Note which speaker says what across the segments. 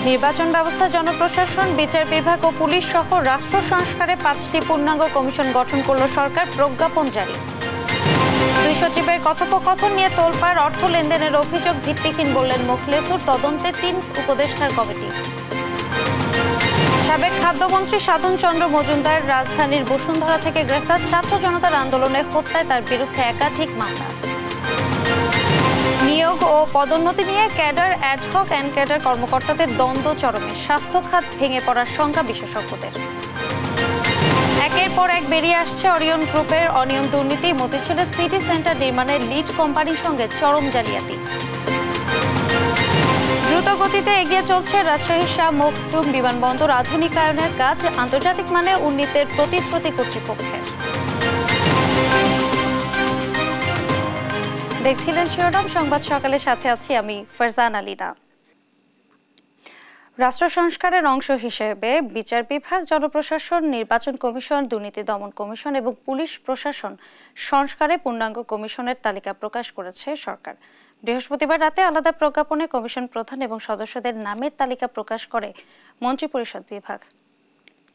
Speaker 1: নির্বাচন ব্যবস্থা, জনপ্রশাসন, বিচার বিভাগ ও পুলিশ সহ রাষ্ট্র সংস্কারে 5টি পূর্ণাঙ্গ কমিশন গঠন করল সরকার, প্রজ্ঞাপন জারি। দুই সচিবের কথোপকথন নিয়ে তোলপাড়, অর্থ লেনদেনের অভিযোগ ভিত্তিহীন বললেন মোখলেসুর, তদন্তে 3 উপদেষ্টার কমিটি। সাবেক খাদ্যমন্ত্রী সাধন চন্দ্র মজুমদার রাজধানীর বসুন্ধরা থেকে গ্রেফতার, ছাত্র জনতার আন্দোলনে হত্যায় তার বিরুদ্ধে একাধিক মামলা। নিয়োগ ও পদোন্নতি নিয়ে ক্যাডার, অ্যাডহক অ্যান্ড ক্যাডার কর্মকর্তাদের দ্বন্দ্ব চরমে, স্বাস্থ্য খাত ভেঙে পড়ার শঙ্কা বিশেষজ্ঞদের। একের পর এক বেরিয়ে আসছে অরিয়ন গ্রুপের অনিয়ম, দুর্নীতি, মতিঝিলের সিটি সেন্টার নির্মাণের লিজ কোম্পানির সঙ্গে চরম জালিয়াতি। দ্রুত গতিতে এগিয়ে চলছে রাজশাহী শাহ মখদুম বিমানবন্দর আধুনিকায়নের কাজ, আন্তর্জাতিক মানে উন্নীতের প্রতিশ্রুতি কর্তৃপক্ষের। দেখছিলেন শিরোনাম সংবাদ সকালের, সাথে আছি আমি ফারজান আলীনা। রাষ্ট্র সংস্কারের অংশ হিসেবে বিচার বিভাগ, জনপ্রশাসন, নির্বাচন কমিশন, দুর্নীতি দমন কমিশন এবং পুলিশ প্রশাসন সংস্কারে পূর্ণাঙ্গ কমিশনের তালিকা প্রকাশ করেছে সরকার। বৃহস্পতিবার রাতে আলাদা প্রজ্ঞাপনে কমিশন প্রধান এবং সদস্যদের নামের তালিকা প্রকাশ করে মন্ত্রিপরিষদ বিভাগ।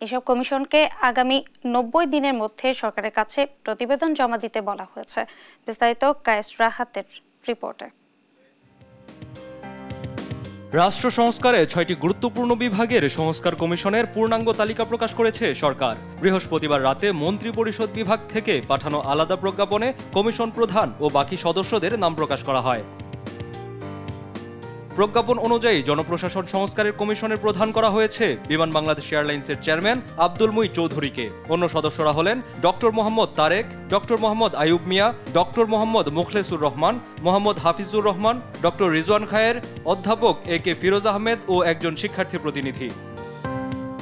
Speaker 1: এসব কমিশনকে আগামী 90 দিনের মধ্যে সরকারের কাছে প্রতিবেদন জমা দিতে বলা হয়েছে। বিস্তারিত কায়েস রাহাতের রিপোর্টে।
Speaker 2: রাষ্ট্র সংস্কারে 6টি গুরুত্বপূর্ণ বিভাগের সংস্কার কমিশনের পূর্ণাঙ্গ তালিকা প্রকাশ করেছে সরকার। বৃহস্পতিবার রাতে মন্ত্রিপরিষদ বিভাগ থেকে পাঠানো আলাদা প্রজ্ঞাপনে কমিশন প্রধান ও বাকি সদস্যদের নাম প্রকাশ করা হয়। প্রজ্ঞাপন অনুযায়ী জনপ্রশাসন সংস্কারের কমিশনের প্রধান করা হয়েছে বিমান বাংলাদেশ এয়ারলাইন্সের চেয়ারম্যান আব্দুল মুঈন চৌধুরীকে। অন্য সদস্যরা হলেন ডক্টর মোহাম্মদ তারেক, ডক্টর মোহাম্মদ আইয়ুব মিয়া, ডক্টর মোহাম্মদ মোখলেসুর রহমান, মোহাম্মদ হাফিজুর রহমান, ডক্টর রিজওয়ান খায়ের, অধ্যাপক AK ফিরোজ আহমেদ ও একজন শিক্ষার্থী প্রতিনিধি।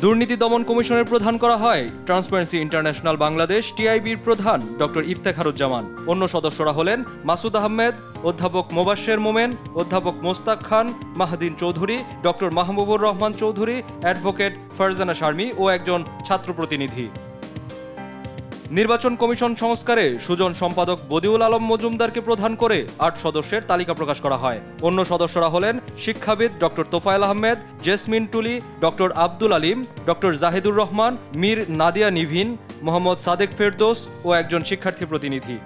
Speaker 2: দুর্নীতি দমন কমিশনের প্রধান করা হয় ট্রান্সপারেন্সি ইন্টারন্যাশনাল বাংলাদেশ TIBর প্রধান ডক্টর ইফতেখারুজ্জামান। অন্য সদস্যরা হলেন মাসুদ আহমেদ, অধ্যাপক মোবাশ্বের মোমেন, অধ্যাপক মোস্তাক খান, মাহদিন চৌধুরী, ডক্টর মাহবুবুর রহমান চৌধুরী, অ্যাডভোকেট ফারজানা শারমি ও একজন ছাত্র প্রতিনিধি। নির্বাচন কমিশন সংস্কারে সুজন সম্পাদক বদিউল আলম মজুমদারকে প্রধান করে 8 সদস্যের তালিকা প্রকাশ করা হয়। অন্য সদস্যরা হলেন শিক্ষাবিদ doctor Tofayel Ahmed, Jesmin Tuli, doctor Abdul Alim, doctor Zahidur Rahman, Mir Nadia Nivin, Mohammad Sadek Ferdous ও একজন শিক্ষার্থী প্রতিনিধি।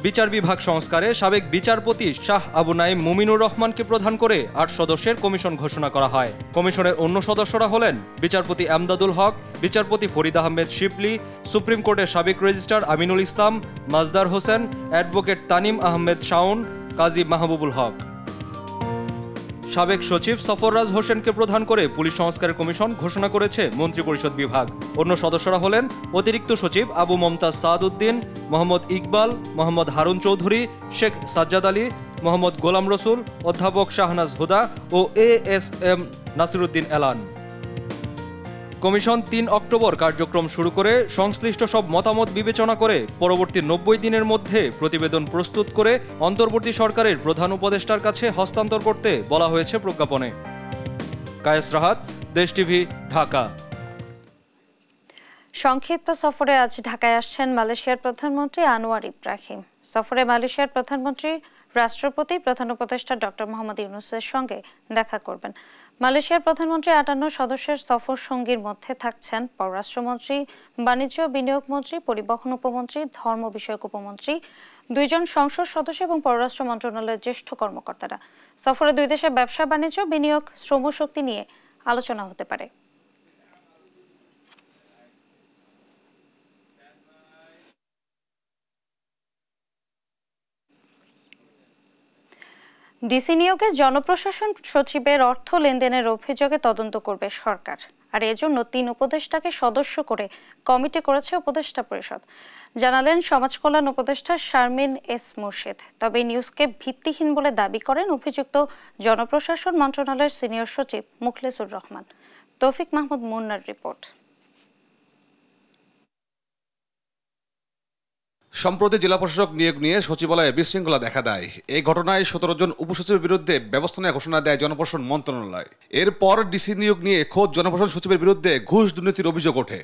Speaker 2: বিচার বিভাগ সংস্কারে সাবেক বিচারপতি শাহ আবু নাইম মুমিনুর রহমানকে প্রধান করে 8 সদস্যের কমিশন ঘোষণা করা হয়। কমিশনের অন্য সদস্যরা হলেন বিচারপতি আমদাদুল হক, বিচারপতি ফরিদ আহমেদ শিবলি, সুপ্রিম কোর্টের সাবেক রেজিস্ট্রার আমিনুল ইসলাম, মাজদার হোসেন, অ্যাডভোকেট তানিম আহমেদ শাওন, কাজী মাহবুবুল হক। সাবেক সচিব সফররাজ হোসেনকে প্রধান করে পুলিশ সংস্কারের কমিশন ঘোষণা করেছে মন্ত্রিপরিষদ বিভাগ। অন্য সদস্যরা হলেন অতিরিক্ত সচিব আবু মমতাজ সাদ উদ্দিন, মোহাম্মদ ইকবাল, মোহাম্মদ হারুন চৌধুরী, শেখ সাজ্জাদ আলী, মোহাম্মদ গোলাম রসুল, অধ্যাপক শাহনাজ হুদা ও ASM নাসিরুদ্দিন এলান। কমিশন 3 অক্টোবর কার্যক্রম শুরু করে সংশ্লিষ্ট সব মতামত বিবেচনা করে পরবর্তী 90 দিনের মধ্যে প্রতিবেদন প্রস্তুত করে অন্তর্বর্তী সরকারের প্রধান উপদেষ্টার কাছে হস্তান্তর করতে বলা হয়েছে প্রজ্ঞাপনে। কায়েস রাহাত, দেশ টিভি, ঢাকা।
Speaker 1: সংক্ষিপ্ত সফরে আজ ঢাকায় আসছেন মালয়েশিয়ার প্রধানমন্ত্রী আনোয়ার ইব্রাহিম। সফরে মালয়েশিয়ার প্রধানমন্ত্রী রাষ্ট্রপতি, প্রধান উপদেষ্টা ডক্টর মোহাম্মদ ইউনূসের সঙ্গে দেখা করবেন। মালয়েশিয়ার প্রধানমন্ত্রী 58 সদস্যের সফর সঙ্গীর মধ্যে থাকছেন পররাষ্ট্রমন্ত্রী, বাণিজ্য বিনিয়োগ মন্ত্রী, পরিবহন উপমন্ত্রী, ধর্ম বিষয়ক উপমন্ত্রী, 2 জন সংসদ সদস্য এবং পররাষ্ট্র মন্ত্রণালয়ের জ্যেষ্ঠ কর্মকর্তারা। সফরে 2 দেশের ব্যবসা বাণিজ্য, বিনিয়োগ, শ্রমশক্তি নিয়ে আলোচনা হতে পারে। ডিসি নিয়োগে জনপ্রশাসন সচিবের অর্থ লেনদেনের অভিযোগে তদন্ত করবে সরকার, আর এজন্য 3 উপদেষ্টাকে সদস্য করে কমিটি করেছে উপদেষ্টা পরিষদ, জানালেন সমাজ কল্যাণ উপদেষ্টা শারমিন এস মুর্শিদ। তবে নিউজকে ভিত্তিহীন বলে দাবি করেন অভিযুক্ত জনপ্রশাসন মন্ত্রণালয়ের সিনিয়র সচিব মুখলেসুর রহমান। তৌফিক মাহমুদ মুন্নার রিপোর্ট।
Speaker 3: সম্প্রতি জেলা প্রশাসক নিয়োগ নিয়ে সচিবালয়ে বিশৃঙ্খলা দেখা দেয়। এই ঘটনায় 17 জন উপসচিবের বিরুদ্ধে ব্যবস্থা নেওয়ার ঘোষণা দেয় জনপ্রশাসন মন্ত্রণালয়। এরপর ডিসি নিয়োগ নিয়ে খোদ জনপ্রশাসন সচিবের বিরুদ্ধে ঘুষ দুর্নীতির অভিযোগ ওঠে।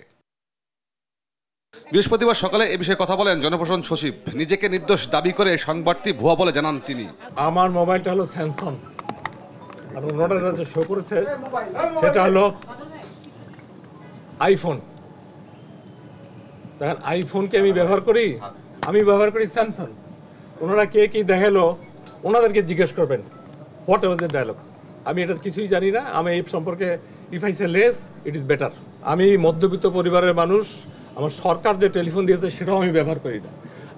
Speaker 3: বৃহস্পতিবার সকালে এ বিষয়ে কথা বলেন জনপ্রশাসন সচিব। নিজেকে নির্দোষ দাবি করে সংবাদটি ভুয়া বলে জানান তিনি।
Speaker 4: আমার মোবাইলটা হলো স্যামসাং, আপনার নোটাটা যে শো করেছে সেটা হলো আইফোন। দেখেন, আইফোনকে আমি ব্যবহার করি স্যামসাং। ওনারা কে কি দেখালো ওনাদেরকে জিজ্ঞেস করবেন হোয়াট ওয়াজ দ্য ডায়লগ। আমি এটা কিছুই জানি না। আমি এই সম্পর্কে if I say less it is better. আমি মধ্যবিত্ত পরিবারের মানুষ, আমার সরকার যে টেলিফোন দিয়েছে সেটাও আমি ব্যবহার করি না।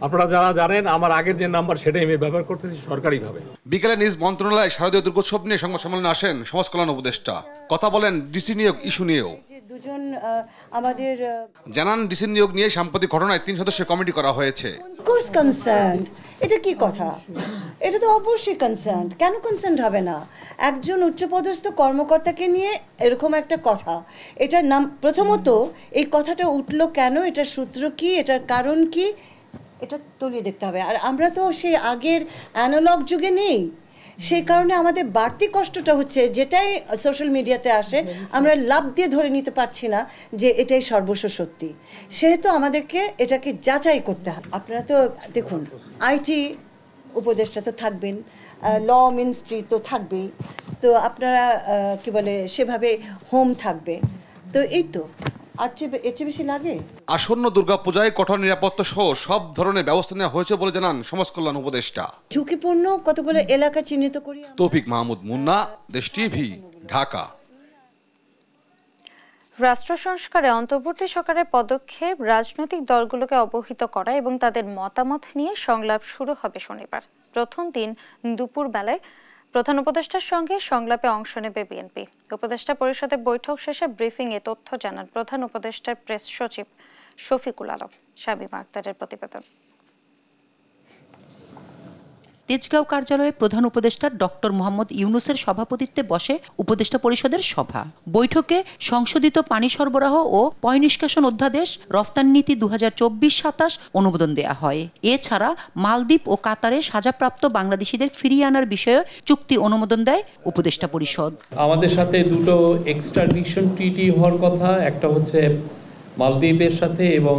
Speaker 4: আপনারা যারা জানেন আমার আগের যে নাম্বার সেটাই আমি ব্যবহার করতেছি সরকারিভাবে।
Speaker 3: বিকেলে নিজ মন্ত্রণালয়ে শারদীয় দুর্গোৎসব নিয়ে সংবাদ সম্মেলনে আসেন সমাজ কল্যাণ উপদেষ্টা। কথা বলেন ডিসি নিয়োগ ইস্যু নিয়েও।
Speaker 5: দুজন আমাদের
Speaker 3: জানান ডিসি নিয়োগ নিয়ে সাম্প্রতিক ঘটনায় 3 সদস্যের কমিটি করা হয়েছে।
Speaker 5: কোর্স কনসার্ন, এটা কি কথা? এটা তো অবশ্যই কনসার্ন। কেন কনসার্ন হবে না? একজন উচ্চপদস্থ কর্মকর্তাকে নিয়ে এরকম একটা কথা, এটার নাম প্রথমত এই কথাটা উঠলো কেন, এটার সূত্র কি, এটার কারণ কি, এটা তলিয়ে দেখতে হবে। আর আমরা তো সেই আগের অ্যানালগ যুগে নেই, সেই কারণে আমাদের বাড়তি কষ্টটা হচ্ছে যেটাই সোশ্যাল মিডিয়াতে আসে আমরা লাভ দিয়ে ধরে নিতে পারছি না যে এটাই সর্বস্ব সত্যি। সেহেতু আমাদেরকে এটাকে যাচাই করতে হবে। আপনারা তো দেখুন, আইটি উপদেষ্টা তো থাকবেন, ল মিনিস্ট্রি তো থাকবেই, তো আপনারা কি বলে সেভাবে হোম থাকবে, তো এই তো আর এর চেয়ে বেশি লাগে।
Speaker 3: আসন্ন দুর্গাপূজায় কঠোর নিরাপত্তা সহ সব ধরনের ব্যবস্থা নেওয়া হয়েছে বলে জানান সমাজ কল্যাণ উপদেষ্টা।
Speaker 5: ঝুঁকিপূর্ণ কতগুলো এলাকা চিহ্নিত করি।
Speaker 3: তৌফিক মাহমুদ মুন্না, দেশ টিভি, ঢাকা।
Speaker 1: রাষ্ট্র সংস্কারে অন্তর্বর্তী সরকারের পদক্ষেপ রাজনৈতিক দলগুলোকে অবহিত করা এবং তাদের মতামত নিয়ে সংলাপ শুরু হবে শনিবার। প্রথম দিন দুপুর বেলায় প্রধান উপদেষ্টার সঙ্গে সংলাপে অংশ নেবে বিএনপি। উপদেষ্টা পরিষদের বৈঠক শেষে ব্রিফিং এ তথ্য জানান প্রধান উপদেষ্টার প্রেস সচিব শফিকুল আলম। শামীমা আক্তারের প্রতিবেদন।
Speaker 6: তেজগাঁও কার্যালয়ে প্রধান উপদেষ্টা ডক্টর মোহাম্মদ ইউনূসের সভাপতিত্বে বসে উপদেষ্টা পরিষদের সভা। বৈঠকে সংশোধিত পানি সরবরাহ ও পয়ঃনিষ্কাশন অধ্যাদেশ রফতানি নীতি 2024-27 অনুমোদন দেয়া হয়। এছাড়া মালদ্বীপ ও কাতারে সাজাপ্রাপ্ত বাংলাদেশিদের ফিরিয়ে আনার বিষয়ে চুক্তি অনুমোদন দেয় উপদেষ্টা পরিষদ।
Speaker 7: আমাদের সাথে দুটো এক্সট্রাডিশন ট্রিটি হওয়ার কথা, একটা হচ্ছে মালদ্বীপের সাথে এবং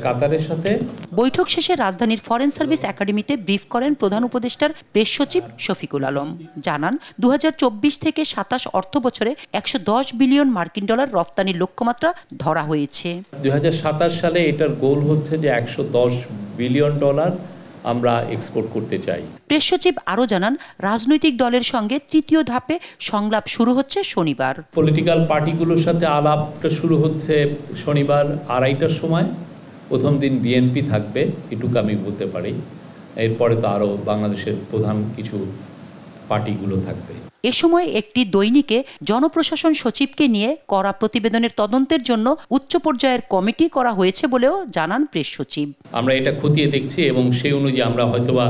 Speaker 7: কাতারের সাথে।
Speaker 6: বৈঠক শেষে রাজধানীর ফরেন সার্ভিস একাডেমিতে ব্রিফ করেন প্রধান উপদেষ্টার প্রেস সচিব শফিকুল আলম। জানান 2024 থেকে 27 অর্থ বছরে 110 বিলিয়ন মার্কিন ডলার রফতানির লক্ষ্যমাত্রা ধরা হয়েছে।
Speaker 7: 2027 সালে এটার গোল হচ্ছে যে 110 বিলিয়ন ডলার আমরা এক্সপোর্ট করতে চাই।
Speaker 6: প্রেস সচিব আরও জানান রাজনৈতিক দলের সঙ্গে তৃতীয় ধাপে সংলাপ শুরু হচ্ছে শনিবার।
Speaker 7: পলিটিক্যাল পার্টিগুলোর সাথে আলাপটা শুরু হচ্ছে শনিবার 2:30টার সময়। প্রথম দিন বিএনপি থাকবে, এটুকু আমি বলতে পারি। এরপরে তো আরও বাংলাদেশের প্রধান কিছু পার্টিগুলো থাকবে।
Speaker 6: এ সময় একটি দৈনিকে জনপ্রশাসন সচিবকে নিয়ে করা প্রতিবেদনের তদন্তের জন্য উচ্চ পর্যায়ের কমিটি করা হয়েছে বলেও জানান প্রেস সচিব।
Speaker 7: আমরা এটা খতিয়ে দেখছি এবং সেই অনুযায়ী আমরা হয়তোবা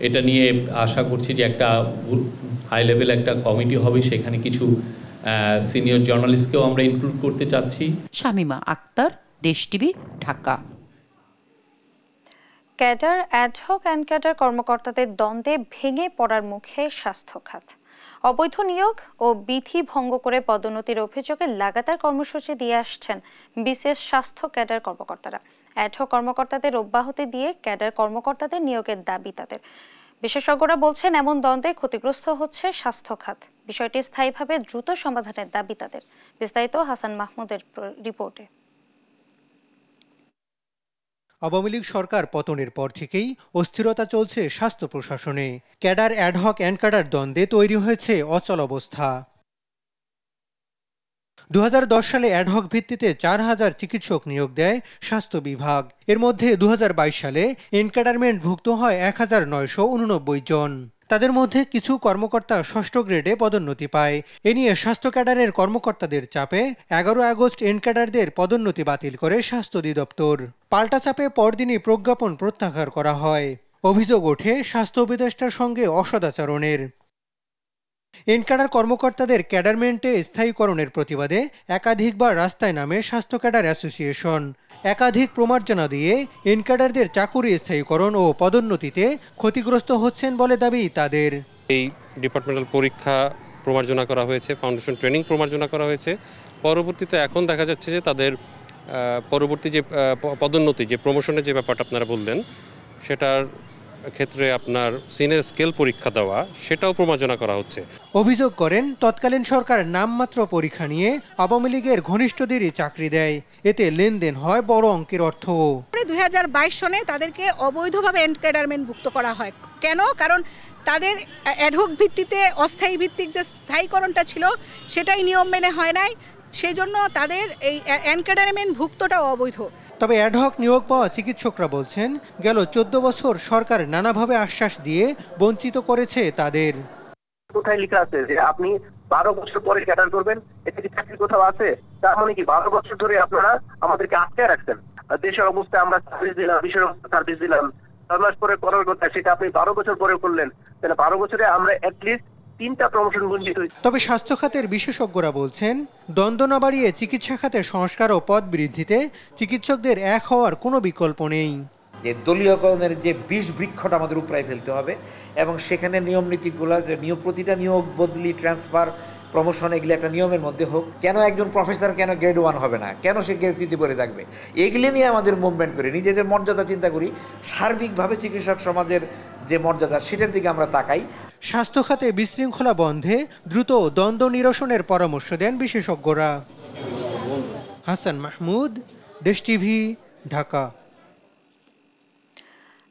Speaker 7: এটা নিয়ে আশা করছি যে একটা হাই লেভেল একটা কমিটি হবে, সেখানে কিছু সিনিয়র জার্নালিস্টকেও আমরা ইনক্লুড করতে চাচ্ছি।
Speaker 6: শামীমা আক্তার, দেশ TV, Dhaka.
Speaker 1: Cadre, ad hoc and cadre কর্মকর্তাদের দ্বন্দ্বে ভেঙে পড়ার মুখে স্বাস্থ্য খাত। অবৈধ নিয়োগ ও বিধি ভঙ্গ করে পদোন্নতির অভিযোগে লাগাতার কর্মসূচি দিয়ে আসছেন বিশেষ স্বাস্থ্য ক্যাডার কর্মকর্তারা। অ্যাডহক কর্মকর্তাদের অব্যাহতি দিয়ে ক্যাডার কর্মকর্তাদের নিয়োগের দাবি তাদের। বিশেষজ্ঞরা বলছেন এমন দ্বন্দ্বে ক্ষতিগ্রস্ত হচ্ছে স্বাস্থ্য খাত। বিষয়টি স্থায়ীভাবে দ্রুত সমাধানের দাবি তাদের। বিস্তারিত হাসান মাহমুদের রিপোর্টে।
Speaker 8: আওয়ামী লীগ সরকার পতনের পর থেকেই অস্থিরতা চলছে স্বাস্থ্য প্রশাসনে। ক্যাডার, অ্যাডহক অ্যান্ড ক্যাডার দ্বন্দ্বে তৈরি হয়েছে অচল অবস্থা। 2010 সালে অ্যাডহক ভিত্তিতে 4000 চিকিৎসক নিয়োগ দেয় স্বাস্থ্য বিভাগ। এর মধ্যে 2022 সালে এনক্যাডারমেন্টভুক্ত হয় 1989 জন। তাদের মধ্যে কিছু কর্মকর্তা 6ষ্ঠ গ্রেডে পদোন্নতি পায়। এ নিয়ে স্বাস্থ্য ক্যাডারের কর্মকর্তাদের চাপে 11 আগস্ট এনক্যাডারদের পদোন্নতি বাতিল করে স্বাস্থ্য অধিদপ্তর। পাল্টা চাপে পরদিনই প্রজ্ঞাপন প্রত্যাহার করা হয়। অভিযোগ ওঠে স্বাস্থ্য উপদেষ্টার সঙ্গে অসদাচরণের। এনক্যাডার কর্মকর্তাদের ক্যাডারমেন্টে স্থায়ীকরণের প্রতিবাদে একাধিকবার রাস্তায় নামে স্বাস্থ্য ক্যাডার অ্যাসোসিয়েশন। একাধিক প্রমার্জনা দিয়ে এনক্যাডারদের চাকুরি স্থায়ীকরণ ও পদোন্নতিতে ক্ষতিগ্রস্ত হচ্ছেন বলে দাবি তাদের।
Speaker 9: এই ডিপার্টমেন্টাল পরীক্ষা প্রমার্জনা করা হয়েছে, ফাউন্ডেশন ট্রেনিং প্রমার্জনা করা হয়েছে। পরবর্তীতে এখন দেখা যাচ্ছে যে তাদের পরবর্তী যে পদোন্নতি, যে প্রমোশনের যে ব্যাপারটা আপনারা বললেন, সেটার ক্ষেত্রে আপনার সিনের স্কেল পরীক্ষা দেওয়া সেটাও প্রমার্জনা করা হচ্ছে।
Speaker 8: অভিযোগ করেন তৎকালীন সরকার নামমাত্র পরীক্ষা নিয়ে আওয়ামী লীগের ঘনিষ্ঠদেরই চাকরি দেয়, এতে লেনদেন হয় বড় অঙ্কের অর্থ।
Speaker 10: 2022 সনে তাদেরকে অবৈধভাবে এনক্যাডারমেন্টভুক্ত করা হয়। কেন? কারণ তাদের অ্যাডহক ভিত্তিতে অস্থায়ী ভিত্তিক যে স্থায়ীকরণটা ছিল সেটাই নিয়ম মেনে হয় নাই, সেজন্য তাদের এই এনক্যাডারমেন্টভুক্তটাও অবৈধ।
Speaker 8: তবে অ্যাডহক নিয়োগ পাওয়া চিকিৎসকরা বলছেন গেল 14 বছর সরকার নানাভাবে আশ্বাস দিয়ে বঞ্চিত করেছে তাদের।
Speaker 11: কোথায় লেখা আছে যে আপনি 12 বছর পরে ক্যাডার করবেন? এটা কি চাকরি কোথাও আছে? তার মানে কি 12 বছর ধরে আপনারা আমাদেরকে আটকে রাখছেন? দেশের অবস্থা আমরা সার্ভিস দিলাম, বিশ্বের অবস্থা সার্ভিস দিলাম, 6 মাস পরে করার কথা সেটা আপনি 12 বছর পরে করলেন। তাহলে 12 বছরে আমরা অ্যাটলিস্ট 3টা প্রমোশন বঞ্চিত হই।
Speaker 8: তবে স্বাস্থ্য খাতের বিশেষজ্ঞরা বলছেন দ্বন্দ্ব না বাড়িয়ে চিকিৎসা খাতে সংস্কার ও পদ বৃদ্ধিতে চিকিৎসকদের এক হওয়ার কোনো বিকল্প নেই।
Speaker 12: যে দলীয়করণের যে বিষ বৃক্ষটা আমাদের উপরায় ফেলতে হবে এবং সেখানে নিয়ম নীতিগুলো প্রতিটা নিয়োগ বদলি ট্রান্সফার প্রমোশন এগুলি একটা নিয়মের মধ্যে হোক। কেন একজন প্রফেসর কেন গ্রেড 1 হবে না? কেন সে গ্রেড 3 পরে থাকবে? এগুলি নিয়ে আমাদের মুভমেন্ট করি, নিজেদের মর্যাদা চিন্তা করি, সার্বিকভাবে চিকিৎসক সমাজের যে মর্যাদা সেটার দিকে আমরা তাকাই।
Speaker 8: স্বাস্থ্য খাতে বিশৃঙ্খলা বন্ধে দ্রুত দ্বন্দ্ব নিরসনের পরামর্শ দেন বিশেষজ্ঞরা। হাসান মাহমুদ, দেশ টিভি, ঢাকা।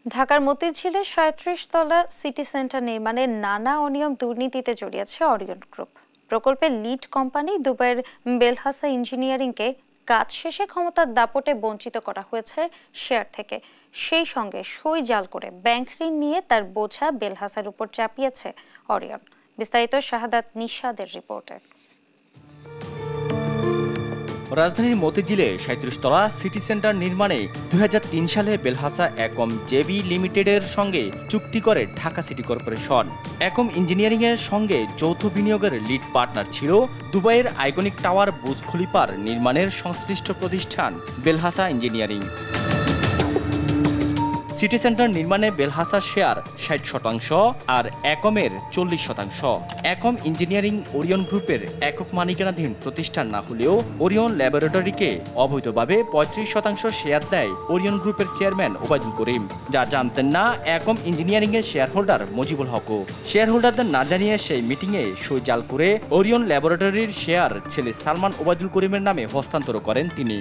Speaker 1: ঢাকার মতিঝিলে 37 তলা সিটি সেন্টার নির্মাণে নানা অনিয়ম দুর্নীতিতে জড়িয়েছে অরিয়ন গ্রুপ। প্রকল্পের লিড কোম্পানি দুবাইয়ের বেলহাসা ইঞ্জিনিয়ারিংকে কাজ শেষে ক্ষমতার দাপটে বঞ্চিত করা হয়েছে শেয়ার থেকে। সেই সঙ্গে সই জাল করে ব্যাংক ঋণ নিয়ে তার বোঝা বেলহাসার উপর চাপিয়েছে অরিয়ন। বিস্তারিত শাহাদাত নিশাদের রিপোর্টে।
Speaker 13: রাজধানীর মতিঝিলে 37 তলা সিটি সেন্টার নির্মাণে 2003 সালে বেলহাসা একম জেবি লিমিটেডের সঙ্গে চুক্তি করে ঢাকা সিটি কর্পোরেশন। একম ইঞ্জিনিয়ারিংয়ের সঙ্গে যৌথ বিনিয়োগের লিড পার্টনার ছিল দুবাইয়ের আইকনিক টাওয়ার বুর্জ খলিফার নির্মাণের সংশ্লিষ্ট প্রতিষ্ঠান বেলহাসা ইঞ্জিনিয়ারিং। সিটি সেন্টার নির্মাণে বেলহাসার শেয়ার 60% আর একমের 40%। একম ইঞ্জিনিয়ারিং ওরিয়ন গ্রুপের একক মালিকানাধীন প্রতিষ্ঠান না হলেও ওরিয়ন ল্যাবরেটরিকে অবৈধভাবে 35% শেয়ার দেয় ওরিয়ন গ্রুপের চেয়ারম্যান ওবায়দুল করিম, যা জানতেন না একম ইঞ্জিনিয়ারিং এর শেয়ার হোল্ডার মুজিবুল হকও। শেয়ার হোল্ডারদের না জানিয়ে সেই মিটিংয়ে সই জাল করে ওরিয়ন ল্যাবরেটরির শেয়ার ছেলে সালমান ওবায়দুল করিমের নামে হস্তান্তর করেন তিনি।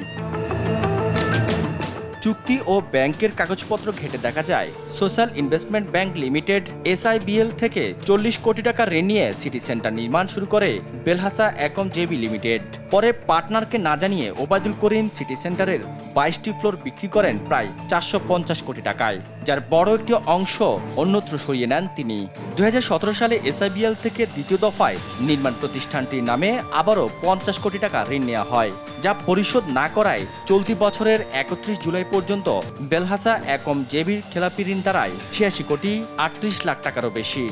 Speaker 13: চুক্তি ও ব্যাংকের কাগজপত্র ঘেঁটে দেখা যায় social investment bank limited SIBL থেকে 40 কোটি টাকা ঋণ নিয়ে সিটি সেন্টার নির্মাণ শুরু করে বেলহাসা একম জেবি লিমিটেড। পরে পার্টনারকে না জানিয়ে ওবায়দুল করিম সিটি সেন্টারের 22টি ফ্লোর বিক্রি করেন প্রায় 450 কোটি টাকায়, যার বড় একটি অংশ অন্যত্র সরিয়ে নেন তিনি। 2017 সালে SIBL থেকে দ্বিতীয় দফায় নির্মাণ প্রতিষ্ঠানটির নামে আবারও 50 কোটি টাকা ঋণ নেওয়া হয়, যা পরিশোধ না করায় চলতি বছরের 31 জুলাই পর্যন্ত বেলহাসা একম জেবির খেলাপি ঋণ দাঁড়ায় 86 কোটি 38 লাখ টাকারও বেশি।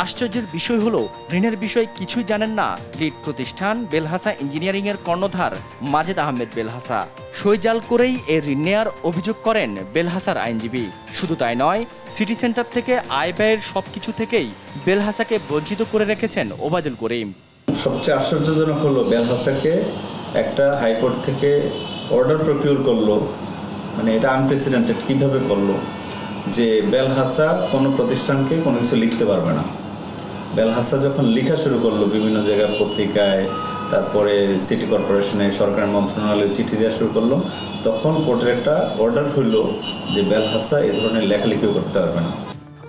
Speaker 13: আশ্চর্যের বিষয় হলো ঋণের বিষয়ে কিছুই জানেন না লিড প্রতিষ্ঠান বেলহাসা ইঞ্জিনিয়ারিং এর কর্ণধার মাজেদ আহমেদ বেলহাসা। সই জাল করেই এ ঋণ নেয়ার অভিযোগ করেন বেলহাসার আইনজীবী। শুধু তাই নয়, সিটি সেন্টার থেকে আয় ব্যয়ের সবকিছু থেকেই বেলহাসাকে বঞ্চিত করে রেখেছেন ওবায়দুল করিম।
Speaker 14: সবচেয়ে আশ্চর্যজনক হলো বেলহাসাকে একটা হাইকোর্ট থেকে অর্ডার প্রকিউর করলো, মানে এটা আনপ্রেসিডেন্টেড কিভাবে করলো যে বেলহাসা কোনো প্রতিষ্ঠানকে কোনো কিছু লিখতে পারবে না। বেলহাসা যখন লেখা শুরু করলো বিভিন্ন জায়গার পত্রিকায়, তারপরে সিটি কর্পোরেশনে সরকার মন্ত্রণালয়ে চিঠি দেওয়া শুরু করলো, তখন কোর্টের একটা অর্ডার হইল যে বেলহাসা এ ধরনের লেখালেখিও করতে পারবে না।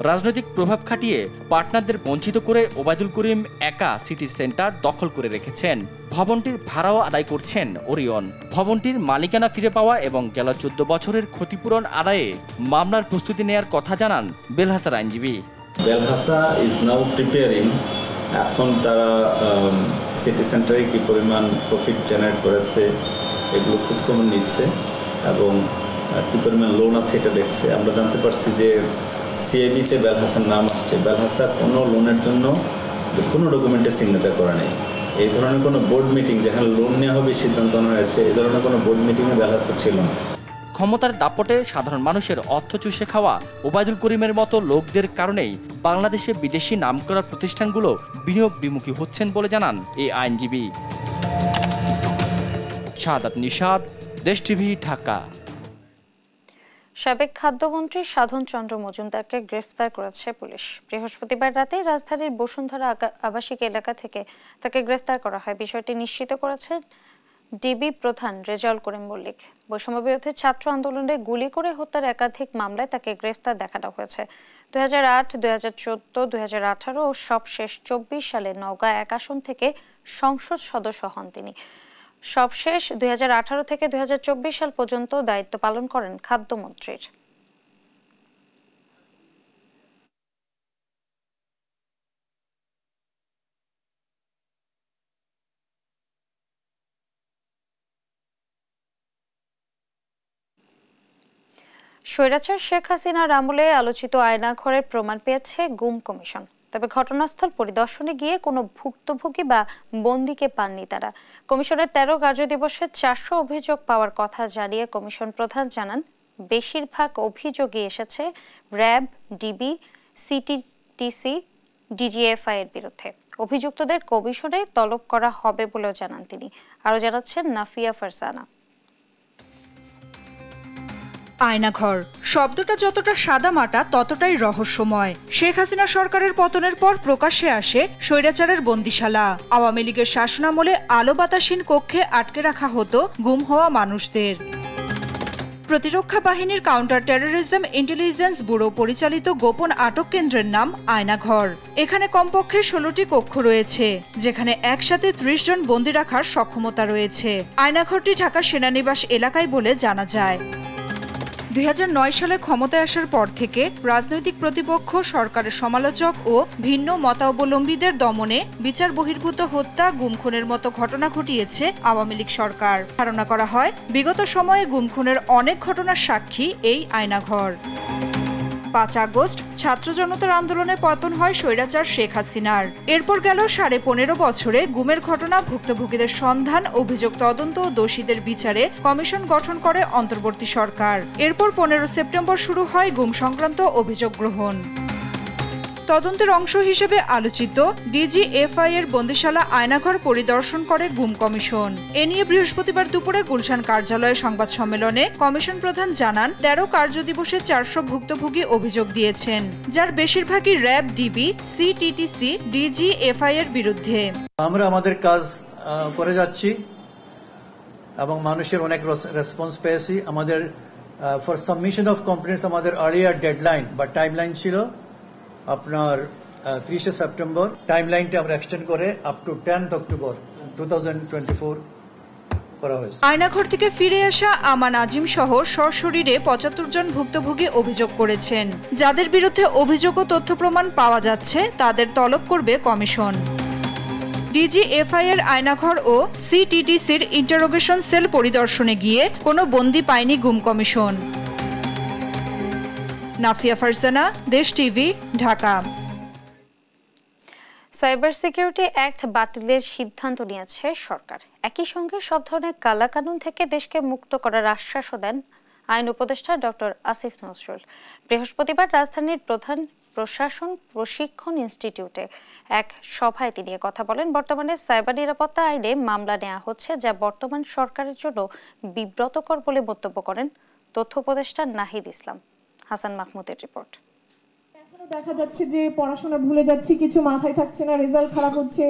Speaker 13: রাজনৈতিক প্রভাব খাটিয়ে পার্টনারদের বঞ্চিত করে ওবায়দুল করিম একা সিটি সেন্টার দখল করে রেখেছেন। ভবনটির ভাড়াও আদায় করছেন ওরিয়ন। ভবনটির মালিকানা ফিরে পাওয়া এবং গেল 14 বছরের ক্ষতিপূরণ আদায়ে মামলার প্রস্তুতি নেয়ার কথা জানান বেলহাসার আইনজীবী।
Speaker 14: বেলহাসা ইজ নাও প্রিপেয়ারিং, এখন তারা সিটি সেন্টারে কি পরিমাণ প্রফিট জেনারেট করেছে এগুলো খোঁজখবর নিচ্ছে এবং কি পরিমাণ লোন আছে এটা দেখছে। আমরা জানতে পারছি যে সিএবিতে বেলহাসার নাম আসছে। বেলহাসা কোনো লোনের জন্য কোনো ডকুমেন্টে সিগনেচার করে নেই। এই ধরনের কোনো বোর্ড মিটিং যেখানে লোন নেওয়া হবে সিদ্ধান্ত হয়েছে, এই ধরনের কোনো বোর্ড মিটিংয়ে বেলহাসা ছিল না।
Speaker 13: ক্ষমতার দাপটে সাধারণ মানুষের অর্থ চুষে খাওয়া ওবায়দুল করিমের মতো লোকদের কারণেই বাংলাদেশে বিদেশি নামকরা প্রতিষ্ঠানগুলো বিনিয়োগ বিমুখী হচ্ছেন বলে জানান এই আইনজীবী। শাহাদাত নিশাদ, দেশ টিভি, ঢাকা।
Speaker 1: সাবেক খাদ্যমন্ত্রী সাধন চন্দ্র মজুমদারকে গ্রেফতার করেছে পুলিশ। বৃহস্পতিবার রাতে রাজধানীর বসুন্ধরা আবাসিক এলাকা থেকে তাকে গ্রেফতার করা হয়। বিষয়টি নিশ্চিত করেছেন ডিবি প্রধান রেজাউল করিম মল্লিক। বৈষম্য বিরোধী ছাত্র আন্দোলনে গুলি করে হত্যার একাধিক মামলায় তাকে গ্রেফতার দেখানো হয়েছে। 2008, 2014, 2018 ও সবশেষ 24 সালে নওগাঁ 1 আসন থেকে সংসদ সদস্য হন তিনি। সবশেষ 2018 থেকে 2024 সাল পর্যন্ত দায়িত্ব পালন করেন খাদ্যমন্ত্রীর। স্বৈরাচার শেখ হাসিনার আমলে আলোচিত আয়নাঘরের প্রমাণ পেয়েছে গুম কমিশন। তবে ঘটনাস্থল পরিদর্শনে গিয়ে কোনো ভুক্তভোগী বা বন্দীকে পাননি তারা। কমিশনের 13 কার্যদিবসে 400 অভিযোগ পাওয়ার কথা জানিয়ে কমিশন প্রধান জানান, বেশিরভাগ অভিযোগই এসেছে র্যাব, ডিবি, সিটিটিসি, ডিজিএফআই এর বিরুদ্ধে। অভিযুক্তদের কমিশনে তলব করা হবে বলেও জানান তিনি। আরও জানাচ্ছেন নাফিয়া ফারসানা।
Speaker 15: আয়নাঘর শব্দটা যতটা সাদামাটা ততটাই রহস্যময়। শেখ হাসিনা সরকারের পতনের পর প্রকাশ্যে আসে স্বৈরাচারের বন্দিশালা। আওয়ামী লীগের শাসনামলে আলো বাতাসহীন কক্ষে আটকে রাখা হতো গুম হওয়া মানুষদের। প্রতিরক্ষা বাহিনীর কাউন্টার টেরোরিজম ইন্টেলিজেন্স ব্যুরো পরিচালিত গোপন আটক কেন্দ্রের নাম আয়নাঘর। এখানে কমপক্ষে 16টি কক্ষ রয়েছে, যেখানে একসাথে 30 জন বন্দী রাখার সক্ষমতা রয়েছে। আয়নাঘরটি ঢাকা সেনানিবাস এলাকায় বলে জানা যায়। 2009 সালে ক্ষমতায় আসার পর থেকে রাজনৈতিক প্রতিপক্ষ, সরকারের সমালোচক ও ভিন্ন মতাবলম্বীদের দমনে বিচার বহির্ভূত হত্যা, গুম-খুনের মতো ঘটনা ঘটিয়েছে আওয়ামী লীগ সরকার। ধারণা করা হয় বিগত সময়ে গুম-খুনের অনেক ঘটনার সাক্ষী এই আয়নাঘর। 5 আগস্ট ছাত্র জনতার আন্দোলনে পতন হয় স্বৈরাচার শেখ হাসিনার। এরপর গেল 15.5 বছরে গুমের ঘটনা, ভুক্তভোগীদের সন্ধান, অভিযোগ তদন্ত ও দোষীদের বিচারে কমিশন গঠন করে অন্তর্বর্তী সরকার। এরপর 15 সেপ্টেম্বর শুরু হয় গুম সংক্রান্ত অভিযোগ গ্রহণ। তদন্তের অংশ হিসেবে আলোচিত ডিজিএফআই এর বন্দিশালা আয়নাঘর পরিদর্শন করে গুম কমিশন। এ নিয়ে বৃহস্পতিবার দুপুরে গুলশান কার্যালয়ে সংবাদ সম্মেলনে কমিশন প্রধান জানান, 13 কার্যদিবসে 400 ভুক্তভোগী অভিযোগ দিয়েছেন, যার বেশিরভাগই র্যাব, ডিবি, সিটিটিসি, ডিজিএফআই এর বিরুদ্ধে।
Speaker 16: আমরা আমাদের কাজ করে যাচ্ছি এবং মানুষের অনেক রেসপন্স পেয়েছি। আমাদের ফর সাবমিশন অফ কমপ্লেইন্টস আমাদের আর্লিয়ার ডেডলাইন বা টাইমলাইন ছিল আপনার 30 সেপ্টেম্বর। টাইমলাইনটা আমরা এক্সটেন্ড করে আপ টু 10 অক্টোবর 2024 করা হয়েছে।
Speaker 15: আয়নাঘর থেকে ফিরে আসা আমান আজিম সহ সশরীরে 75 জন ভুক্তভোগী অভিযোগ করেছেন। যাদের বিরুদ্ধে অভিযোগ ও তথ্য প্রমাণ পাওয়া যাচ্ছে তাদের তলব করবে কমিশন। ডিজিএফআই এর আয়নাঘর ও সিটিটিসির ইন্টারোগেশন সেল পরিদর্শনে গিয়ে কোনো বন্দী পায়নি গুম কমিশন। নাফিয়া ফারসানা, দেশ TV, Dhaka.
Speaker 1: Cyber security act বাতিলের সিদ্ধান্ত নিয়েছে সরকার। একই সঙ্গে সব ধরনের কালাকানুন থেকে দেশকে মুক্ত করার আশ্বাসও দেন আইন উপদেষ্টা ডক্টর আসিফ নজরুল। বৃহস্পতিবার রাজধানীর প্রধান প্রশাসন প্রশিক্ষণ ইনস্টিটিউটে এক সভায় তিনি কথা বলেন। বর্তমানে সাইবার নিরাপত্তা আইনে মামলা নেওয়া হচ্ছে, যা বর্তমান সরকারের জন্য বিব্রতকর বলে মন্তব্য করেন তথ্য উপদেষ্টা নাহিদ ইসলাম। হাসান মাহমুদের রিপোর্ট।
Speaker 17: দেখা যাচ্ছে যে পড়াশোনা ভুলে যাচ্ছি, কিছু মাথায় থাকছে না, রেজাল্ট খারাপ হচ্ছে।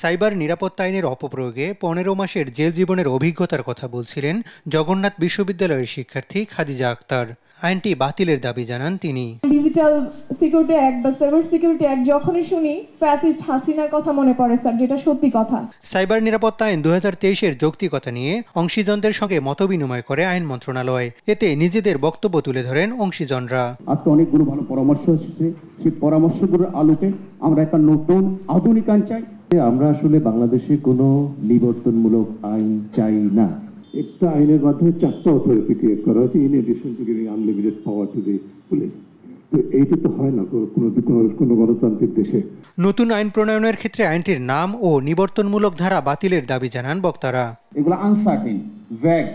Speaker 8: সাইবার নিরাপত্তা আইনের অপপ্রয়োগে 15 মাসের জেল জীবনের অভিজ্ঞতার কথা বলছিলেন জগন্নাথ বিশ্ববিদ্যালয়ের শিক্ষার্থী খাদিজা আক্তার। আইনটি বাতিলের দাবি জানান তিনি।
Speaker 17: ডিজিটাল সিকিউরিটি অ্যাক্ট বা সাইবার সিকিউরিটি অ্যাক্ট যখনই শুনি ফ্যাসিস্ট হাসিনার কথা মনে পড়ে স্যার, যেটা সত্যি কথা।
Speaker 8: সাইবার নিরাপত্তা আইন 2023-এর যৌক্তিকতা নিয়ে অংশীজনদের সঙ্গে মতবিনিময় করে আইন মন্ত্রণালয়। এতে নিজেদের বক্তব্য তুলে ধরেন অংশীজনরা।
Speaker 18: আজকে অনেকগুলো ভালো পরামর্শ এসেছে, সেই পরামর্শগুলোর আলোকে আমরা একটা নতুন আধুনিক আইন চাই। আমরা আসলে বাংলাদেশে কোনো নিবর্তনমূলক আইন চাই না। একটা আইনের মাধ্যমে 4টা অথরিটি ক্রিয়েট করা হয়েছে, in addition to giving unlimited power to the police. তো এইটা তো হয় না কোনো গণতান্ত্রিক দেশে।
Speaker 8: নতুন আইন প্রণয়নের ক্ষেত্রে আইনটির নাম ও নিবর্তনমূলক ধারা বাতিলের দাবি জানান বক্তারা।
Speaker 18: এগুলো আনসার্টেন, ভ্যাগ,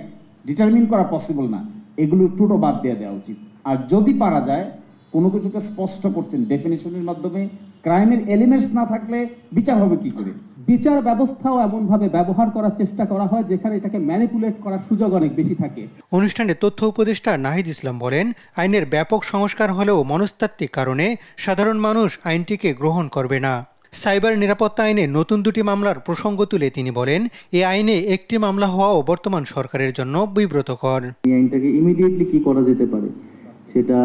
Speaker 18: ডিটারমিন করা পসিবল না, এগুলো টোটো বাদ দিয়ে দেওয়া উচিত। আর যদি পারা যায় কোনো কিছুকে স্পষ্ট করতেন ডেফিনিশনের মাধ্যমে, ক্রাইমের এলিমেন্টস না থাকলে বিচার হবে কি করে? বিচার ব্যবস্থাও এমনভাবে ব্যবহার করার চেষ্টা করা হয় যেখানে এটাকে ম্যানিপুলেট করার সুযোগ অনেক বেশি থাকে।
Speaker 8: অনুষ্ঠানে তথ্য উপদেষ্টা নাহিদ ইসলাম বলেন, আইনের ব্যাপক সংস্কার হলেও মনস্তাত্ত্বিক কারণে সাধারণ মানুষ আইনটিকে গ্রহণ করবে না। সাইবার নিরাপত্তা আইনে নতুন 2টি মামলার প্রসঙ্গ তুলে তিনি বলেন, এই আইনে একটি মামলা হওয়াও বর্তমান সরকারের জন্য বিব্রতকর।
Speaker 19: এই আইনটাকে ইমিডিয়েটলি কি করা যেতে পারে, সেটা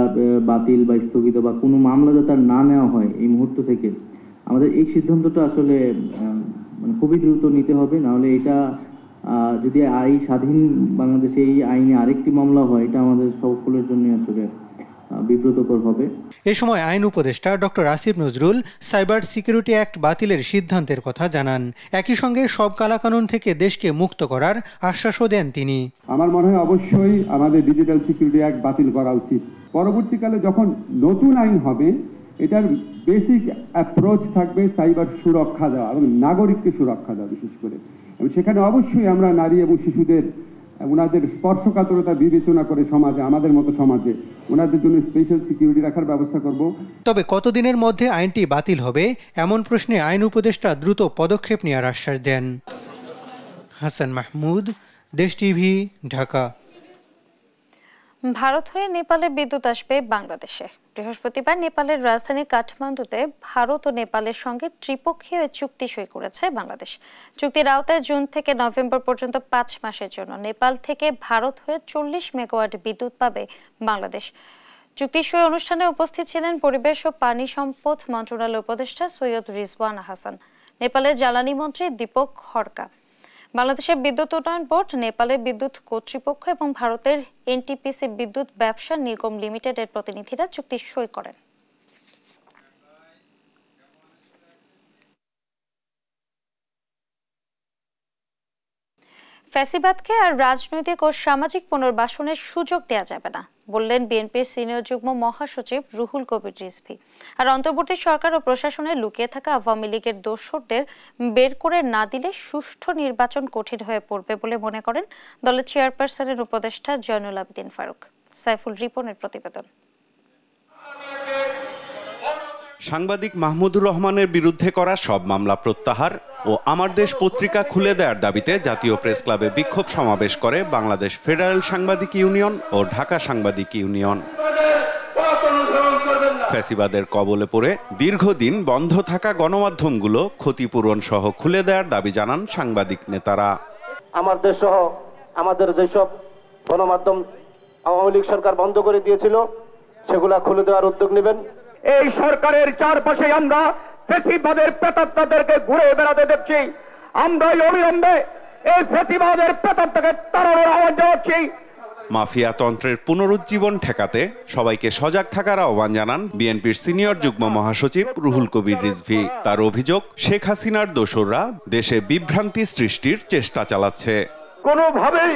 Speaker 19: বাতিল বা স্থগিত বা কোনো মামলা যাতে না নেওয়া হয় এই মুহূর্ত থেকে, আমাদের এই সিদ্ধান্তটা আসলে মানে খুবই দ্রুত নিতে হবে। নাহলে এটা যদি স্বাধীন বাংলাদেশে এই আইনে আরেকটি মামলা হয়, এটা আমাদের সকলের জন্য আসলে বিব্রতকর হবে।
Speaker 8: এ সময় আইন উপদেষ্টা doctor Asif Nazrul cyber security act বাতিলের সিদ্ধান্তের কথা জানান। একই সঙ্গে সব কালাকানুন থেকে দেশকে মুক্ত করার আশ্বাসও দেন তিনি।
Speaker 18: আমার মনে হয় অবশ্যই আমাদের ডিজিটাল সিকিউরিটি অ্যাক্ট বাতিল করা উচিত। পরবর্তীকালে যখন নতুন আইন হবে, এটার বেসিক অ্যাপ্রোচ থাকবে সাইবার সুরক্ষা দেওয়া এবং নাগরিককে সুরক্ষা দেওয়া বিশেষ করে। এবং সেখানে অবশ্যই আমরা নারী এবং শিশুদের ওনাদের স্পর্শকাতরতা বিবেচনা করে সমাজে, আমাদের মতো সমাজে ওনাদের জন্য স্পেশাল সিকিউরিটি রাখার ব্যবস্থা করব।
Speaker 8: তবে কতদিনের মধ্যে আইনটি বাতিল হবে এমন প্রশ্নে আইন উপদেষ্টা দ্রুত পদক্ষেপ নেওয়ার আশ্বাস দেন। হাসান মাহমুদ, দেশ টিভি, ঢাকা।
Speaker 1: ভারত হয়ে নেপালে বিদ্যুৎ আসবে বাংলাদেশে। বৃহস্পতিবার নেপালের রাজধানী কাঠমান্ডুতে ভারত ও নেপালের সঙ্গে ত্রিপক্ষীয় চুক্তি সই করেছে বাংলাদেশ। চুক্তির আওতায় জুন থেকে নভেম্বর পর্যন্ত 5 মাসের জন্য নেপাল থেকে ভারত হয়ে 40 মেগাওয়াট বিদ্যুৎ পাবে বাংলাদেশ। চুক্তি সই অনুষ্ঠানে উপস্থিত ছিলেন পরিবেশ ও পানি সম্পদ মন্ত্রণালয়ের উপদেষ্টা সৈয়দ রিজওয়ানা হাসান, নেপালের জ্বালানি মন্ত্রী দীপক খড়কা, বাংলাদেশের বিদ্যুৎ উন্নয়ন বোর্ড, নেপালের বিদ্যুৎ কর্তৃপক্ষ এবং ভারতের এনটিপিসি বিদ্যুৎ ব্যবসা নিগম লিমিটেডের প্রতিনিধিরা চুক্তি সই করেন। ফ্যাসিবাদকে আর রাজনৈতিক ও সামাজিক পুনর্বাসনের সুযোগ দেওয়া যাবে না বললেন বিএনপির সিনিয়র যুগ্ম মহাসচিব রুহুল কবির রিজভী। আর অন্তর্বর্তী সরকার ও প্রশাসনে লুকিয়ে থাকা আওয়ামী লীগের দোসরদের বের করে না দিলে সুষ্ঠু নির্বাচন কঠিন হয়ে পড়বে বলে মনে করেন দলের চেয়ারপারসনের উপদেষ্টা জয়নুল আবেদিন ফারুক। সাইফুল রিপনের প্রতিবেদন।
Speaker 20: সাংবাদিক মাহমুদুর রহমানের বিরুদ্ধে করা সব মামলা প্রত্যাহার ও আমার দেশ পত্রিকা খুলে দেওয়ার দাবিতে জাতীয় প্রেস ক্লাবে বিক্ষোভ সমাবেশ করে বাংলাদেশ ফেডারেল সাংবাদিক ইউনিয়ন ও ঢাকা সাংবাদিক ইউনিয়ন। ফ্যাসিবাদের কবলে পড়ে দীর্ঘদিন বন্ধ থাকা গণমাধ্যমগুলো ক্ষতিপূরণ সহ খুলে দেওয়ার দাবি জানান সাংবাদিক নেতারা।
Speaker 11: আমার দেশ সহ আমাদের যেসব গণমাধ্যম আওয়ামী লীগ সরকার বন্ধ করে দিয়েছিল সেগুলা খুলে দেওয়ার উদ্যোগ নেবেন। এই সরকারের চারপাশে আমরা ফ্যাসিবাদের প্রেতাত্মাদেরকে ঘুরে বেড়াতে দেখছি। আমরা অবিলম্বে এই ফ্যাসিবাদের প্রেতাত্মাকে তাড়ানোর আহ্বান জানাচ্ছি।
Speaker 20: মাফিয়া তন্ত্রের পুনরুজ্জীবন ঠেকাতে সবাইকে সজাগ থাকার আহ্বান জানান বিএনপির সিনিয়র যুগ্ম মহাসচিব রুহুল কবির রিজভী। তার অভিযোগ, শেখ হাসিনার দোসররা দেশে বিভ্রান্তি সৃষ্টির চেষ্টা চালাচ্ছে।
Speaker 21: কোনোভাবেই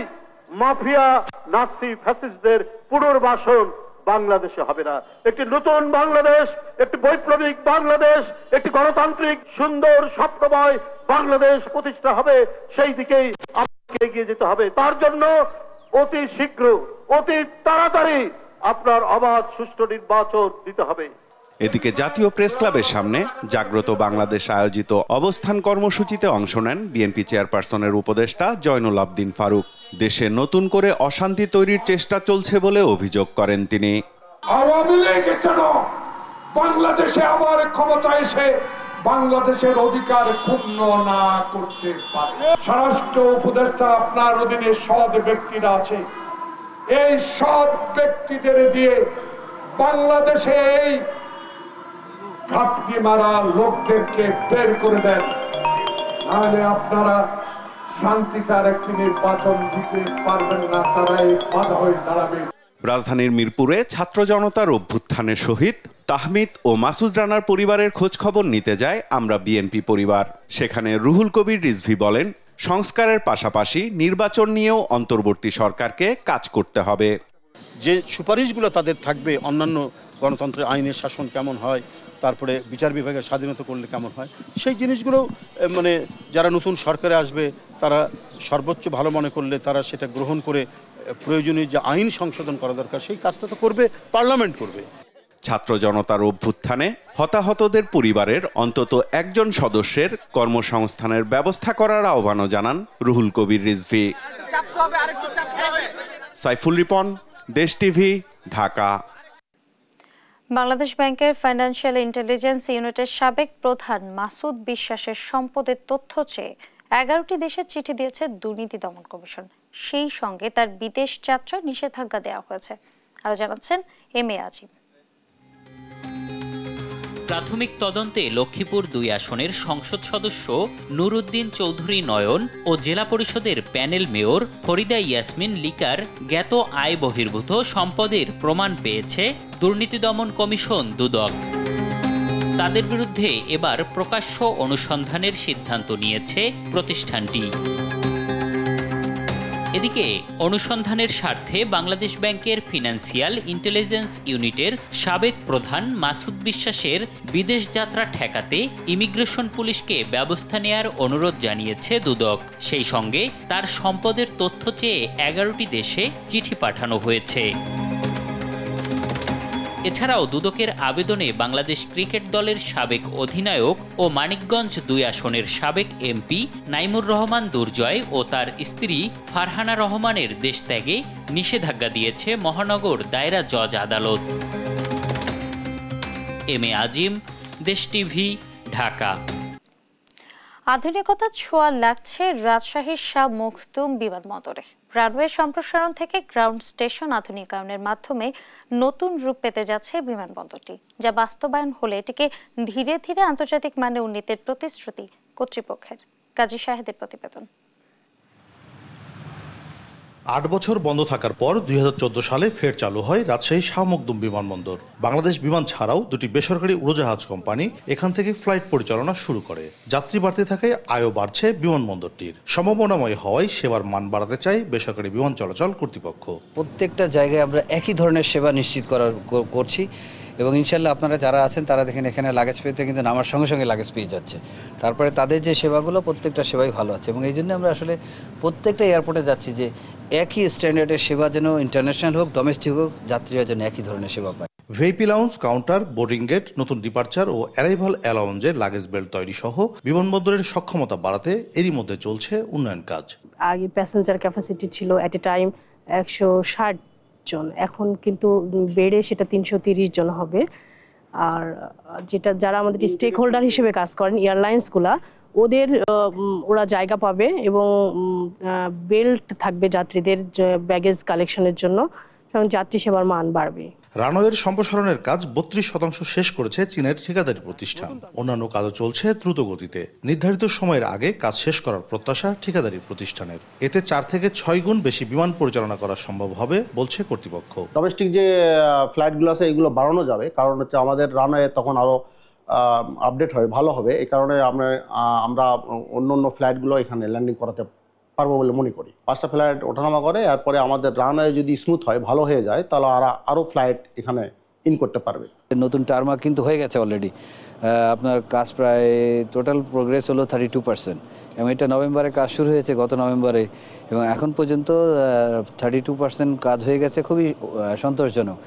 Speaker 21: মাফিয়া নাৎসি ফ্যাসিস্টদের পুনর্বাসন বাংলাদেশে হবে না। একটি নতুন বাংলাদেশ, একটি বৈপ্লবিক বাংলাদেশ, একটি গণতান্ত্রিক সুন্দর স্বপ্নময় বাংলাদেশ প্রতিষ্ঠা হবে। সেই দিকেই আমাদেরকে এগিয়ে যেতে হবে। তার জন্য অতি শীঘ্র, অতি তাড়াতাড়ি আপনার অবাধ সুষ্ঠু নির্বাচন দিতে হবে।
Speaker 20: এদিকে জাতীয় প্রেস ক্লাবের সামনে জাগ্রত বাংলাদেশ আয়োজিত অবস্থান কর্মসূচিতে অংশ নেন বিএনপি চেয়ারপারসনের উপদেষ্টা জয়নুল আবেদিন ফারুক। দেশে নতুন করে অশান্তি তৈরির চেষ্টা চলছে বলে অভিযোগ করেন তিনি।
Speaker 22: আওয়ামী লীগ যেন বাংলাদেশে আবার ক্ষমতা এসে বাংলাদেশের অধিকার ক্ষুণ্ণ না করতে পারে। স্বরাষ্ট্র উপদেষ্টা আপনার অধীনে সৎ ব্যক্তিরা আছে, এই সৎ ব্যক্তিদের দিয়ে বাংলাদেশে এই ঘাপটি মারা লোকদেরকে বের করে দেন, নাহলে আপনারা শান্তিতে একটি নির্বাচন দিতে পারবেন না, তারাই বাধা হয়ে দাঁড়াবে।
Speaker 20: রাজধানীর মিরপুরে ছাত্র জনতার অভ্যুত্থানের শহীদ তাহমিদ ও মাসুদ রানার পরিবারের খোঁজ খবর নিতে যায় আমরা বিএনপি পরিবার। সেখানে রুহুল কবির রিজভী বলেন, সংস্কারের পাশাপাশি নির্বাচন নিয়েও অন্তর্বর্তী সরকারকে কাজ করতে হবে।
Speaker 23: যে সুপারিশগুলো তাদের থাকবে, অন্যান্য গণতন্ত্রের আইনের শাসন কেমন হয়, তারপরে বিচার বিভাগের স্বাধীনতা করলে কেমন হয়, সেই জিনিসগুলো মানে যারা নতুন সরকারে আসবে তারা সর্বোচ্চ ভালো মনে করলে তারা সেটা গ্রহণ করে প্রয়োজনীয় যে আইন সংশোধন করা দরকার সেই কাজটা তো করবে, পার্লামেন্ট করবে।
Speaker 20: ছাত্র জনতার অভ্যুত্থানে হতাহতদের পরিবারের অন্তত একজন সদস্যের কর্মসংস্থানের ব্যবস্থা করার আহ্বানও জানান রুহুল কবির রিজভী। সাইফুল রিপন, দেশ টিভি, ঢাকা।
Speaker 1: বাংলাদেশ ব্যাংকের ফাইন্যান্সিয়াল ইন্টেলিজেন্স ইউনিটের সাবেক প্রধান মাসুদ বিশ্বাসের সম্পদের তথ্য চেয়ে 11টি দেশের চিঠি দিয়েছে দুর্নীতি দমন কমিশন। সেই সঙ্গে তার বিদেশ যাত্রা নিষেধাজ্ঞা দেওয়া হয়েছে। আরো জানাচ্ছেন এম.এ. আজিম।
Speaker 2: প্রাথমিক তদন্তে লক্ষ্মীপুর 2 আসনের সংসদ সদস্য নুরুদ্দিন চৌধুরী নয়ন ও জেলা পরিষদের panel mayor Farida Yasmin liquor জ্ঞাত আয় বহির্ভূত সম্পদের প্রমাণ পেয়েছে দুর্নীতি দমন কমিশন দুদক। তাদের বিরুদ্ধে এবার প্রকাশ্য অনুসন্ধানের সিদ্ধান্ত নিয়েছে প্রতিষ্ঠানটি। এদিকে অনুসন্ধানের স্বার্থে বাংলাদেশ ব্যাংকের ফিনান্সিয়াল ইন্টেলিজেন্স ইউনিটের সাবেক প্রধান মাসুদ বিশ্বাসের বিদেশ যাত্রা ঠেকাতে ইমিগ্রেশন পুলিশকে ব্যবস্থা নেয়ার অনুরোধ জানিয়েছে দুদক। সেই সঙ্গে তার সম্পদের তথ্য চেয়ে 11টি দেশে চিঠি পাঠানো হয়েছে। এছাড়াও দুদকের আবেদনে বাংলাদেশ ক্রিকেট দলের সাবেক অধিনায়ক ও মানিকগঞ্জ 2 আসনের সাবেক এমপি নাইমুর রহমান দুর্জয় ও তার স্ত্রী ফারহানা রহমানের দেশত্যাগে নিষেধাজ্ঞা দিয়েছে মহানগর দায়রা জজ আদালত। এম.এ. আজিম, দেশ টিভি, ঢাকা।
Speaker 1: আধুনিকতার ছোঁয়া লাগছে রাজশাহীর শাহ মখদুম বিমানবন্দরে। রানওয়ে সম্প্রসারণ থেকে গ্রাউন্ড স্টেশন আধুনিকায়নের মাধ্যমে নতুন রূপ পেতে যাচ্ছে বিমানবন্দরটি, যা বাস্তবায়ন হলে এটিকে ধীরে ধীরে আন্তর্জাতিক মানে উন্নীতের প্রতিশ্রুতি কর্তৃপক্ষের। কাজী শাহেদের প্রতিবেদন।
Speaker 23: 8 বছর বন্ধ থাকার পর 2014 সালে ফের চালু হয় রাজশাহী শাহ মখদুম বিমানবন্দর। বাংলাদেশ বিমান ছাড়াও 2টি বেসরকারি উড়োজাহাজ কোম্পানি এখান থেকে ফ্লাইট পরিচালনা শুরু করে। যাত্রী বাড়তে থাকায় আয়ও বাড়ছে বিমানবন্দরটির। সম্ভাবনাময় হওয়ায় সেবার মান বাড়াতে চায় বেসরকারি বিমান চলাচল কর্তৃপক্ষ।
Speaker 4: প্রত্যেকটা জায়গায় আমরা একই ধরনের সেবা নিশ্চিত করছি এবং ইনশাল্লাহ আপনারা যারা আছেন তারা দেখেন এখানে লাগেজ পেতে কিন্তু নামার সঙ্গে সঙ্গে লাগেজ পেয়ে যাচ্ছে। তারপরে তাদের যে সেবাগুলো প্রত্যেকটা সেবাই ভালো আছে এবং এই জন্য আমরা আসলে প্রত্যেকটা এয়ারপোর্টে যাচ্ছি যে একই স্ট্যান্ডার্ডের সেবা যেন ইন্টারন্যাশনাল হোক ডোমেস্টিক হোক যাত্রীরা যেন একই ধরনের সেবা পায়।
Speaker 23: VIP lounge, counter, boarding gate, নতুন ডিপার্চার ও অ্যারাইভাল অ্যালাউঞ্জের লাগেজ বেল্ট তৈরি সহ বিমানবন্দরের সক্ষমতা বাড়াতে এরই মধ্যে চলছে উন্নয়ন কাজ।
Speaker 5: আগে প্যাসেঞ্জার ক্যাপাসিটি ছিল এট এ টাইম 160 জন, এখন কিন্তু বেড়ে সেটা 330 জন হবে। আর যেটা যারা আমাদের স্টেক হোল্ডার হিসেবে কাজ করেন এয়ারলাইন্সগুলা, ওরা জায়গা পাবে এবং বেল্ট থাকবে যাত্রীদের ব্যাগেজ কালেকশনের জন্য এবং যাত্রী সেবার মান বাড়বে।
Speaker 23: রানওয়ের সম্প্রসারণের কাজ 32% শেষ করেছে চীনের ঠিকাদারি প্রতিষ্ঠান। অন্যান্য কাজও চলছে দ্রুত গতিতে। নির্ধারিত সময়ের আগে কাজ শেষ করার প্রত্যাশা ঠিকাদারি প্রতিষ্ঠানের। এতে 4 থেকে 6 গুণ বেশি বিমান পরিচালনা করা সম্ভব হবে বলছে কর্তৃপক্ষ।
Speaker 24: ডোমেস্টিক যে ফ্লাইটগুলো আছে এগুলো বাড়ানো যাবে, কারণ হচ্ছে আমাদের রানওয়ে তখন আরো আপডেট হয় ভালো হবে। এই কারণে আমরা অন্য ফ্লাইটগুলো এখানে ল্যান্ডিং করাতে পারবো বলে মনে করি। 5টা ফ্লাইট ওঠানামা করে, এরপরে আমাদের রানওয়ে যদি স্মুথ হয়, ভালো হয়ে যায়, তাহলে আরো ফ্লাইট এখানে ইন করতে পারবে।
Speaker 4: নতুন টার্মাক কিন্তু হয়ে গেছে অলরেডি। আপনার কাজ প্রায় টোটাল প্রোগ্রেস হলো 32% এবং এটা নভেম্বরে কাজ শুরু হয়েছে, গত নভেম্বরে, এবং এখন পর্যন্ত 32% কাজ হয়ে গেছে। খুবই সন্তোষজনক।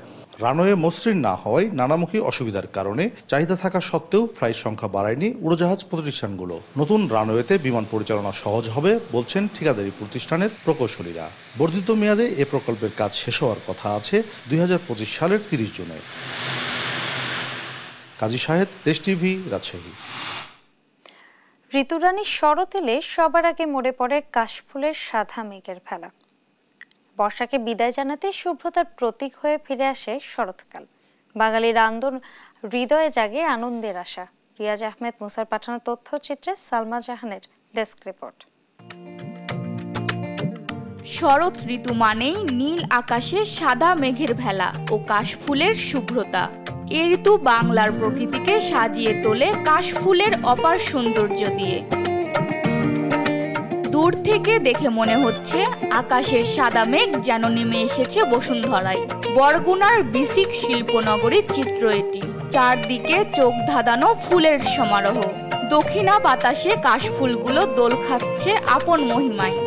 Speaker 23: রানওয়ে মসৃণ না হওয়ায় নানামুখী অসুবিধার কারণে চাহিদা থাকা সত্ত্বেও ফ্লাইট সংখ্যা বাড়ায়নি উড়োজাহাজ প্রতিষ্ঠানগুলো। নতুন রানওয়েতে বিমান পরিচালনা সহজ হবে বলছেন ঠিকাদারি প্রতিষ্ঠানের প্রকৌশলীরা। বর্ধিত মেয়াদে এ প্রকল্পের কাজ শেষ হওয়ার কথা আছে 2025 সালের 30 জুনে। কাজী শাহেদ, দেশ টিভি, রাজশাহী।
Speaker 1: ঋতুরানী শরৎ এলে সবার আগে মরে পড়ে কাশফুলের সাদা মেঘের ভেলা। বর্ষাকে বিদায় জানাতে শুভ্রতার প্রতীক হয়ে ফিরে আসে শরৎকাল। বাঙালির হৃদয়ে জাগে আনন্দের আশা। রিয়াজ আহমেদ মুসার পাঠানো তথ্যচিত্রে সালমা জাহানের ডেস্ক রিপোর্ট।
Speaker 25: শরৎ ঋতু মানেই নীল আকাশে সাদা মেঘের ভেলা ও কাশফুলের শুভ্রতা। এই ঋতু বাংলার প্রকৃতিকে সাজিয়ে তোলে কাশফুলের অপার সৌন্দর্য দিয়ে। দূর থেকে দেখে মনে হচ্ছে আকাশের সাদা মেঘ যেন নেমে এসেছে বসুন্ধরায়। বরগুনার বিসিক শিল্পনগরীর চিত্র এটি। চারদিকে চোখ ধাঁধানো ফুলের সমারোহ। দক্ষিণা বাতাসে কাশফুলগুলো দোল খাচ্ছে আপন মহিমায়।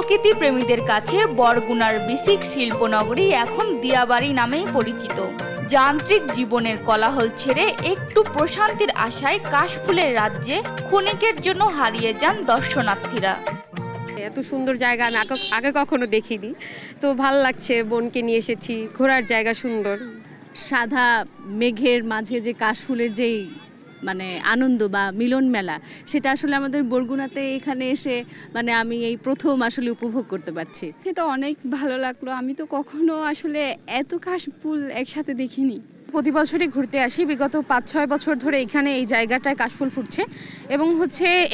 Speaker 25: প্রকৃতি প্রেমীদের কাছে বরগুনার বিসিক শিল্পনগরী এখন দিয়াবাড়ি নামেই পরিচিত। যান্ত্রিক জীবনের কোলাহল ছেড়ে একটু প্রশান্তির আশায় কাশফুলের রাজ্যে ক্ষণিকের জন্য হারিয়ে যান দর্শনার্থীরা।
Speaker 3: এত সুন্দর জায়গা আমি আগে কখনো দেখিনি, তো ভালো লাগছে। বোনকে নিয়ে এসেছি, ঘোরার জায়গা সুন্দর।
Speaker 6: সাদা মেঘের মাঝে যে কাশফুলের যেই মানে আনন্দ বা মিলন মেলা, সেটা আসলে আমাদের বরগুনাতে এখানে এসে মানে আমি এই প্রথম আসলে উপভোগ করতে পারছি।
Speaker 7: এটা অনেক ভালো লাগলো। আমি তো কখনো আসলে এত কাশফুল একসাথে দেখিনি। প্রতি বছরই ঘুরতে আসি, বিগত 5-6 বছর ধরে এখানে এই জায়গাটায় কাশফুল ফুটছে এবং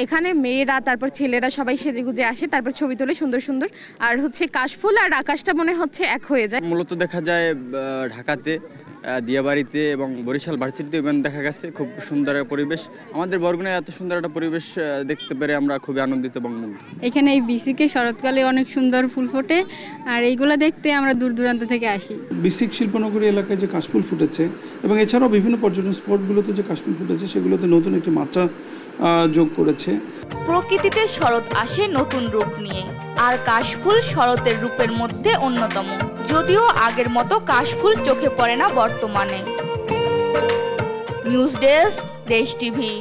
Speaker 7: এখানে মেয়েরা তারপর ছেলেরা সবাই সেজেগুজে আসে, তারপর ছবি তোলে সুন্দর সুন্দর। আর কাশফুল আর আকাশটা মনে হচ্ছে এক হয়ে যায়।
Speaker 9: মূলত দেখা যায় ঢাকাতে, দিয়াবাড়িতে এবং বরিশাল ভার্সিটিতে ইভেন্ট দেখা গেছে। খুব সুন্দর পরিবেশ। আমাদের বরগুনায় এত সুন্দর একটা পরিবেশ দেখতে পেরে আমরা খুবই আনন্দিত এবং মুগ্ধ।
Speaker 7: এখানে এই বিসিকে শরৎকালে অনেক সুন্দর ফুল ফোটে, আর এইগুলো দেখতে আমরা দূর দূরান্ত থেকে আসি।
Speaker 10: বিসিক শিল্পনগরী এলাকায় যে কাশফুল ফুটেছে এবং এছাড়াও বিভিন্ন পর্যটন স্পটগুলোতে যে কাশফুল ফুটেছে, সেগুলোতে নতুন একটি মাত্রা যোগ করেছে।
Speaker 25: প্রকৃতিতে শরৎ আসে নতুন রূপ নিয়ে, আর কাশফুল শরতের রূপের মধ্যে অন্যতম। যদিও আগের মতো কাশফুল চোখে পড়ে না বর্তমানে। নিউজ ডেস্ক, দেশ টিভি।